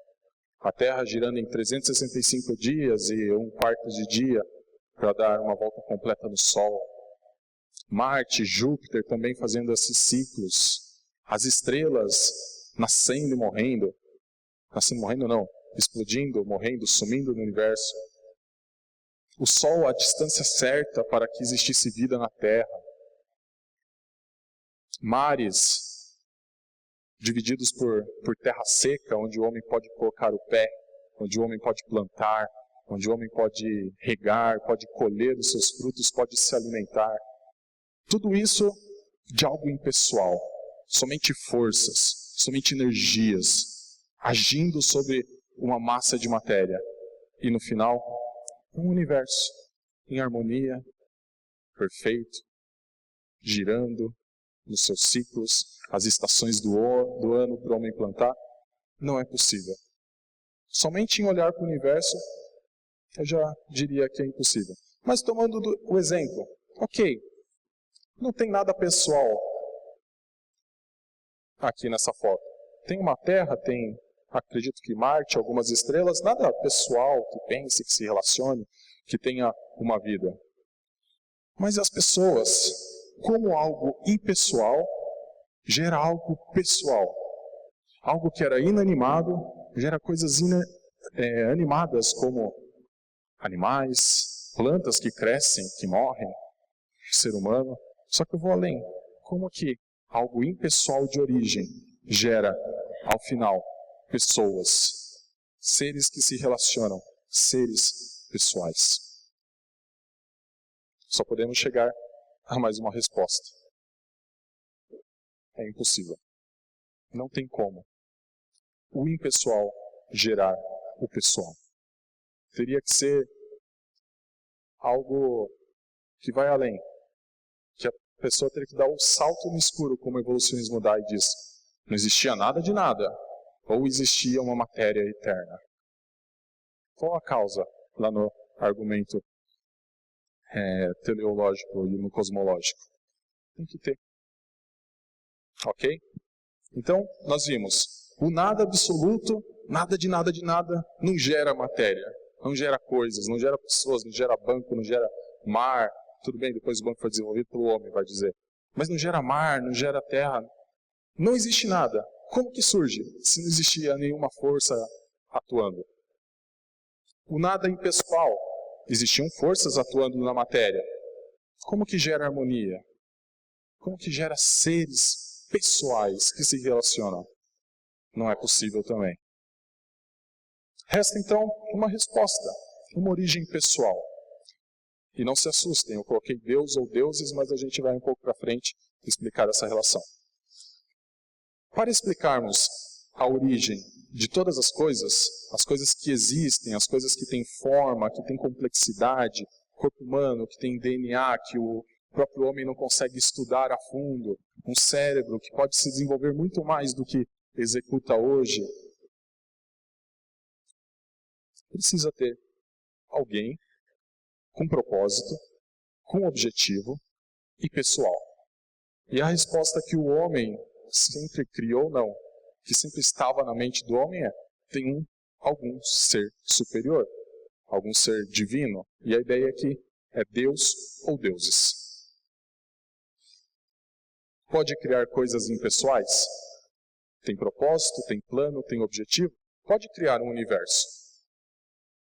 A Terra girando em 365 dias e um quarto de dia para dar uma volta completa no Sol. Marte, Júpiter também fazendo esses ciclos. As estrelas nascendo e morrendo. Nascendo e morrendo não, explodindo, morrendo, sumindo no universo. O Sol, a distância certa para que existisse vida na Terra. Mares divididos por terra seca, onde o homem pode colocar o pé, onde o homem pode plantar, onde o homem pode regar, pode colher os seus frutos, pode se alimentar. Tudo isso de algo impessoal, somente forças, somente energias, agindo sobre uma massa de matéria. E no final, um universo em harmonia, perfeito, girando nos seus ciclos, as estações do ano para o homem plantar, não é possível. Somente em olhar para o universo, eu já diria que é impossível. Mas tomando o exemplo, ok, não tem nada pessoal aqui nessa foto. Tem uma Terra, tem, acredito que Marte, algumas estrelas, nada pessoal que pense, que se relacione, que tenha uma vida. Mas as pessoas, como algo impessoal, gera algo pessoal. Algo que era inanimado, gera coisas animadas, como animais, plantas que crescem, que morrem, ser humano. Só que eu vou além. Como que algo impessoal de origem gera, ao final, pessoas, seres que se relacionam, seres pessoais? Só podemos chegar a mais uma resposta. É impossível. Não tem como o impessoal gerar o pessoal. Teria que ser algo que vai além. Que a pessoa teria que dar um salto no escuro, como o evolucionismo dá e diz. Não existia nada de nada. Ou existia uma matéria eterna. Qual a causa lá no argumento teleológico e no cosmológico? Tem que ter. Ok? Então, nós vimos, o nada absoluto, nada de nada de nada, não gera matéria, não gera coisas, não gera pessoas, não gera banco, não gera mar. Tudo bem, depois o banco foi desenvolvido pelo homem, vai dizer. Mas não gera mar, não gera terra. Não existe nada. Como que surge, se não existia nenhuma força atuando? O nada impessoal. Existiam forças atuando na matéria. Como que gera harmonia? Como que gera seres pessoais que se relacionam? Não é possível também. Resta então uma resposta, uma origem pessoal. E não se assustem, eu coloquei Deus ou deuses, mas a gente vai um pouco para frente explicar essa relação. Para explicarmos a origem de todas as coisas que existem, as coisas que têm forma, que têm complexidade, corpo humano, que tem DNA, que o próprio homem não consegue estudar a fundo, um cérebro que pode se desenvolver muito mais do que executa hoje, precisa ter alguém com propósito, com objetivo e pessoal. E a resposta que o homem sempre criou, não, que sempre estava na mente do homem é: tem algum ser superior, algum ser divino. E a ideia aqui é Deus ou deuses. Pode criar coisas impessoais? Tem propósito, tem plano, tem objetivo? Pode criar um universo.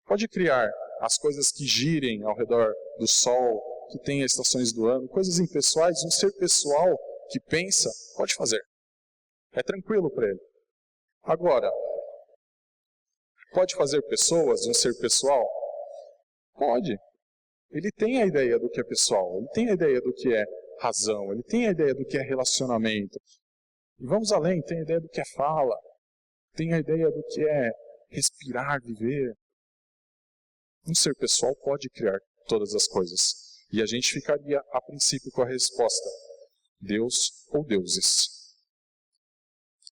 Pode criar as coisas que girem ao redor do Sol, que tem as estações do ano, coisas impessoais. Um ser pessoal que pensa, pode fazer. É tranquilo para ele. Agora, pode fazer pessoas, um ser pessoal? Pode. Ele tem a ideia do que é pessoal, ele tem a ideia do que é razão, ele tem a ideia do que é relacionamento. E vamos além, tem a ideia do que é fala, tem a ideia do que é respirar, viver. Um ser pessoal pode criar todas as coisas. E a gente ficaria, a princípio, com a resposta: Deus ou deuses.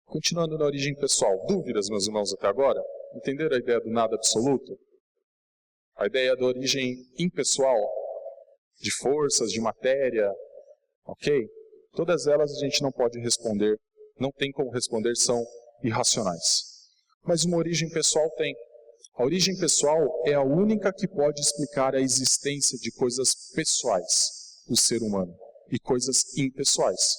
Continuando na origem pessoal, dúvidas, meus irmãos, até agora? Entenderam a ideia do nada absoluto? A ideia da origem impessoal, de forças, de matéria, ok? Todas elas a gente não pode responder, não tem como responder, são irracionais. Mas uma origem pessoal tem. A origem pessoal é a única que pode explicar a existência de coisas pessoais do ser humano e coisas impessoais.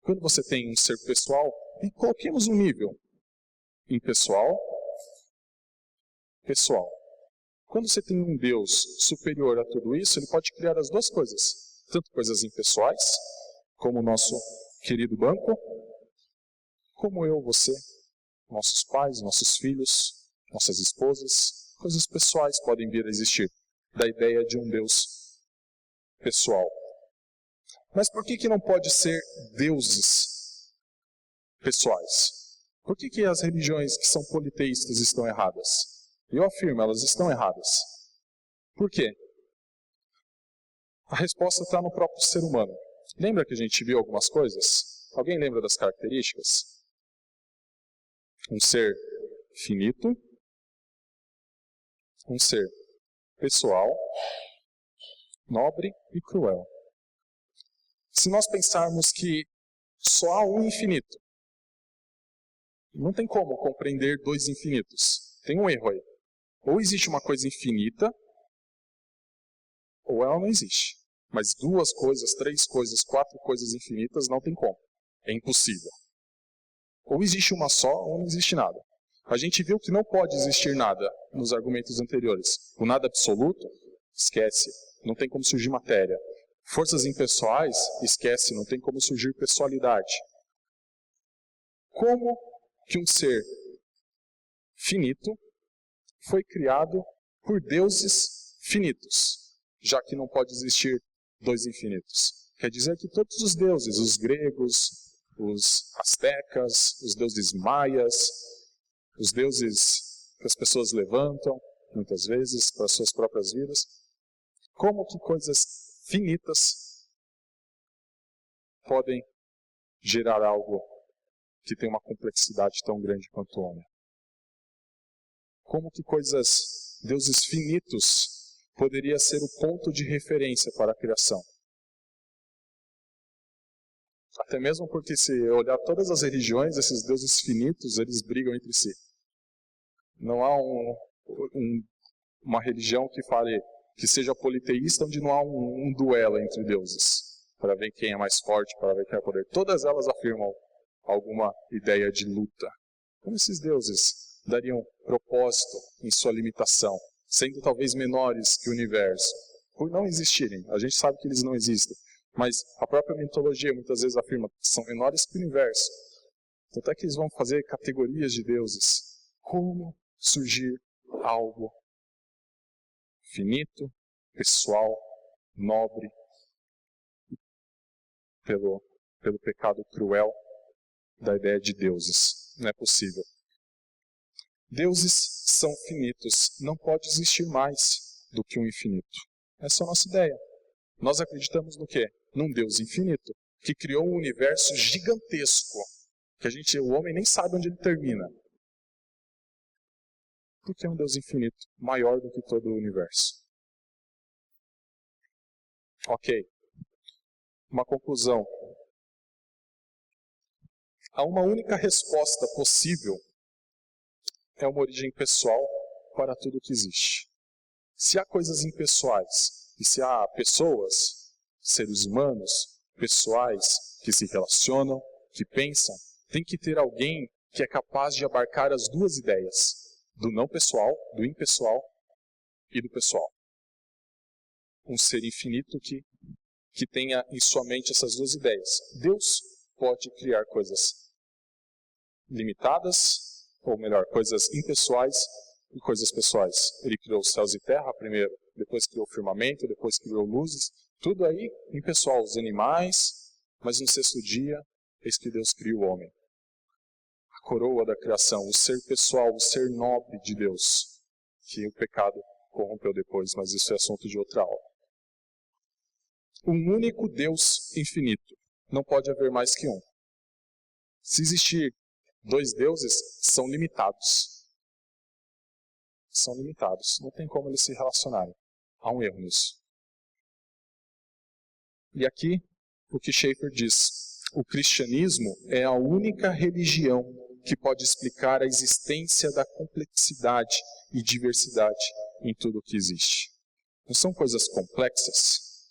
Quando você tem um ser pessoal, e coloquemos um nível impessoal, pessoal. Quando você tem um Deus superior a tudo isso, ele pode criar as duas coisas. Tanto coisas impessoais, como o nosso querido banco, como eu, você, nossos pais, nossos filhos, nossas esposas. Coisas pessoais podem vir a existir, da ideia de um Deus pessoal. Mas por que não pode ser deuses pessoais? Por que as religiões que são politeístas estão erradas? Eu afirmo, elas estão erradas. Por quê? A resposta está no próprio ser humano. Lembra que a gente viu algumas coisas? Alguém lembra das características? Um ser finito, um ser pessoal, nobre e cruel. Se nós pensarmos que só há um infinito, não tem como compreender dois infinitos. Tem um erro aí. Ou existe uma coisa infinita, ou ela não existe. Mas duas coisas, três coisas, quatro coisas infinitas não tem como. É impossível. Ou existe uma só, ou não existe nada. A gente viu que não pode existir nada nos argumentos anteriores. O nada absoluto, esquece. Não tem como surgir matéria. Forças impessoais, esquece. Não tem como surgir pessoalidade. Como que um ser finito foi criado por deuses finitos, já que não pode existir dois infinitos? Quer dizer que todos os deuses, os gregos, os astecas, os deuses maias, os deuses que as pessoas levantam, muitas vezes, para suas próprias vidas, como que coisas finitas podem gerar algo que tem uma complexidade tão grande quanto o homem? Como que deuses finitos, poderia ser o ponto de referência para a criação? Até mesmo porque, se olhar todas as religiões, esses deuses finitos, eles brigam entre si. Não há uma religião que fale, que seja politeísta, onde não há um duelo entre deuses, para ver quem é mais forte, para ver quem é poder. Todas elas afirmam alguma ideia de luta. Como esses deuses dariam propósito em sua limitação, sendo talvez menores que o universo? por não existirem. A gente sabe que eles não existem. Mas a própria mitologia muitas vezes afirma que são menores que o universo. Tanto é que eles vão fazer categorias de deuses. Como surgir algo finito, pessoal, nobre, pelo pecado cruel da ideia de deuses. Não é possível. Deuses são finitos. Não pode existir mais do que um infinito. Essa é a nossa ideia. Nós acreditamos no quê? Num Deus infinito, que criou um universo gigantesco, que o homem nem sabe onde ele termina. Porque é um Deus infinito, maior do que todo o universo. Ok. Uma conclusão. Há uma única resposta possível, é uma origem pessoal para tudo que existe. Se há coisas impessoais, e se há pessoas, seres humanos, pessoais, que se relacionam, que pensam, tem que ter alguém que é capaz de abarcar as duas ideias, do não pessoal, do impessoal e do pessoal. Um ser infinito que tenha em sua mente essas duas ideias. Deus pode criar coisas limitadas, ou melhor, coisas impessoais e coisas pessoais. Ele criou os céus e terra primeiro, depois criou o firmamento, depois criou luzes, tudo aí impessoal, os animais, mas no sexto dia, eis que Deus cria o homem. A coroa da criação, o ser pessoal, o ser nobre de Deus, que o pecado corrompeu depois, mas isso é assunto de outra aula. Um único Deus infinito, não pode haver mais que um. Se existir dois deuses, são limitados. São limitados, não tem como eles se relacionarem. Há um erro nisso. E aqui, o que Schaeffer diz, o cristianismo é a única religião que pode explicar a existência da complexidade e diversidade em tudo o que existe. Não são coisas complexas.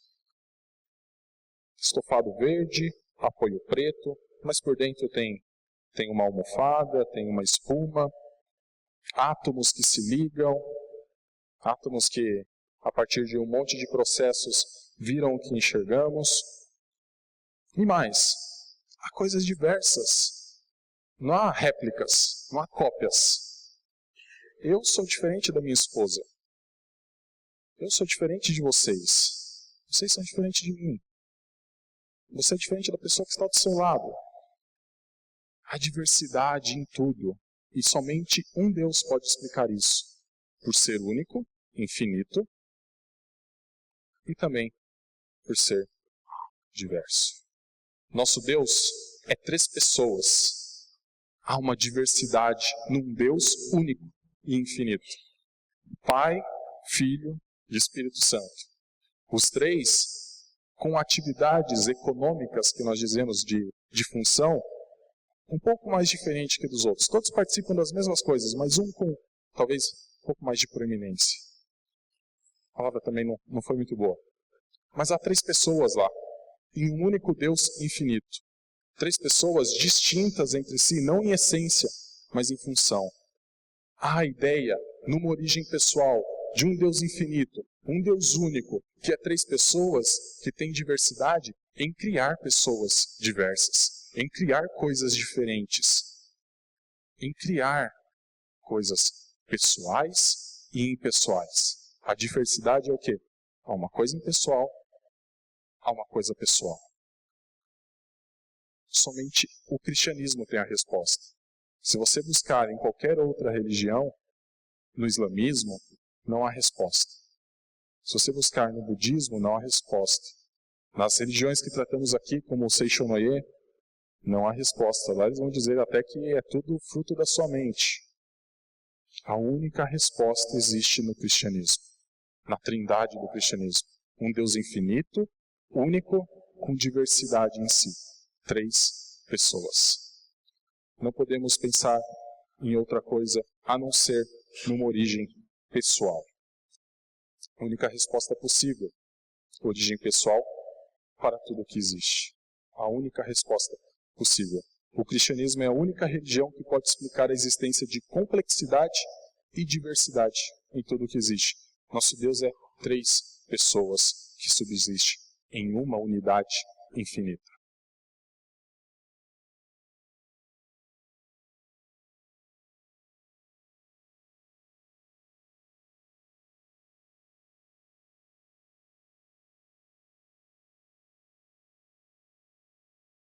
Estofado verde, apoio preto, mas por dentro tem uma almofada, tem uma espuma, átomos que se ligam, átomos que, a partir de um monte de processos, viram o que enxergamos. E mais, há coisas diversas. Não há réplicas, não há cópias. Eu sou diferente da minha esposa. Eu sou diferente de vocês. Vocês são diferentes de mim. Você é diferente da pessoa que está do seu lado. Há diversidade em tudo. E somente um Deus pode explicar isso. Por ser único, infinito, e também por ser diverso. Nosso Deus é três pessoas. Há uma diversidade num Deus único e infinito. Pai, Filho e Espírito Santo. Os três com atividades econômicas que nós dizemos de função, um pouco mais diferente que dos outros. Todos participam das mesmas coisas, mas um com talvez um pouco mais de proeminência. A palavra também não foi muito boa. Mas há três pessoas lá, em um único Deus infinito. Três pessoas distintas entre si, não em essência, mas em função. Há a ideia, numa origem pessoal, de um Deus infinito, um Deus único, que é três pessoas que têm diversidade, em criar pessoas diversas, em criar coisas diferentes, em criar coisas pessoais e impessoais. A diversidade é o quê? Há uma coisa impessoal, há uma coisa pessoal. Somente o cristianismo tem a resposta. Se você buscar em qualquer outra religião, no islamismo, não há resposta. Se você buscar no budismo, não há resposta. Nas religiões que tratamos aqui, como o Seishonoye, não há resposta. Lá eles vão dizer até que é tudo fruto da sua mente. A única resposta existe no cristianismo, na trindade do cristianismo. Um Deus infinito, único, com diversidade em si. Três pessoas. Não podemos pensar em outra coisa a não ser numa origem pessoal. A única resposta possível, origem pessoal para tudo o que existe. A única resposta possível. O cristianismo é a única religião que pode explicar a existência de complexidade e diversidade em tudo o que existe. Nosso Deus é três pessoas que subsiste em uma unidade infinita.